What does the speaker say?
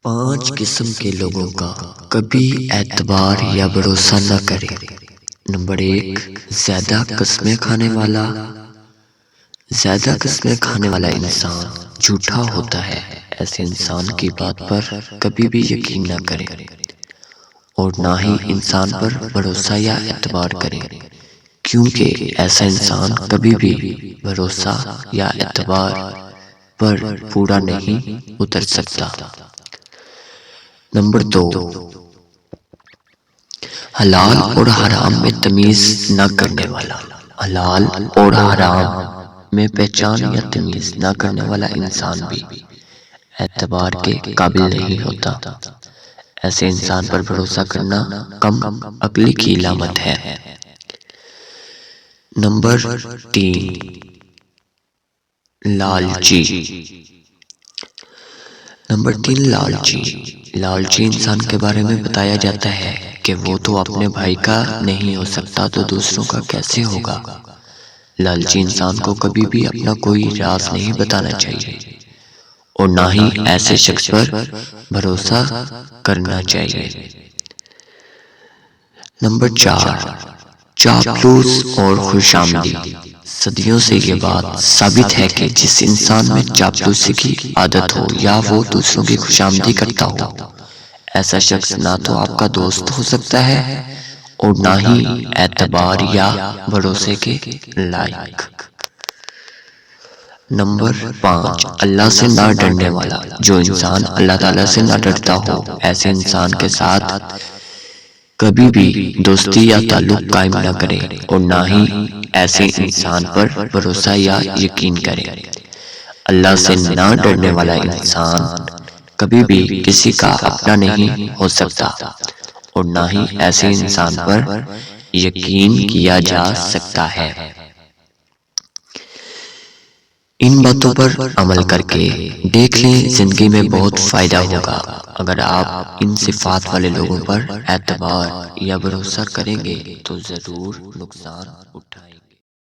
5 قسم کے لوگوں کا کبھی اعتبار یا بھروسہ نہ کرے۔ نمبر 1، زیادہ قسمیں کھانے والا۔ زیادہ قسمیں کھانے والا انسان جھوٹا ہوتا ہے۔ ایسے انسان کی بات پر کبھی بھی یقین نہ کرے اور نہ ہی انسان پر بھروسہ یا اعتبار کرے، کیونکہ ایسا انسان کبھی بھی بھروسہ یا اعتبار پر پورا نہیں اتر سکتا۔ نمبر 2، حلال اور حرام میں تمیز نہ کرنے والا۔ حلال اور حرام میں پہچان یا تمیز نہ کرنے والا انسان بھی اعتبار کے قابل نہیں ہوتا۔ ایسے انسان پر بھروسہ کرنا کم عقلی کی علامت ہے۔ نمبر 3، لالچی۔ نمبر 3، لالچی۔ لالچی انسان کے بارے میں بتایا جاتا ہے کہ وہ تو اپنے بھائی کا نہیں ہو سکتا تو دوسروں کا کیسے ہوگا۔ لالچی انسان کو کبھی بھی اپنا کوئی راز نہیں بتانا چاہیے اور نہ ہی ایسے شخص پر بھروسہ کرنا چاہیے۔ نمبر 4، چاپلوس اور خوشامدی۔ صدیوں سے یہ بات ثابت ہے کہ جس انسان میں چاپلوسی کی عادت ہو یا وہ دوسروں کی خوشامدی کرتا ہو، ایسا شخص نہ تو آپ کا دوست ہو سکتا ہے اور نہ ہی اعتبار یا بھروسے کے لائق۔ نمبر 5، اللہ سے نہ ڈرنے والا۔ جو انسان اللہ تعالیٰ سے نہ ڈرتا ہو، ایسے انسان کے ساتھ کبھی بھی دوستی یا تعلق قائم نہ کرے اور نہ ہی ایسے انسان پر بھروسہ یا یقین کرے۔ اللہ سے نہ ڈرنے والا انسان کبھی بھی کسی کا اپنا نہیں ہو سکتا اور نہ ہی ایسے انسان پر یقین کیا جا سکتا ہے۔ ان باتوں پر عمل کر کے دیکھ لیں، زندگی میں بہت فائدہ ہوگا۔ اگر آپ ان صفات والے لوگوں پر اعتبار یا بھروسہ کریں گے تو ضرور نقصان اٹھائیں۔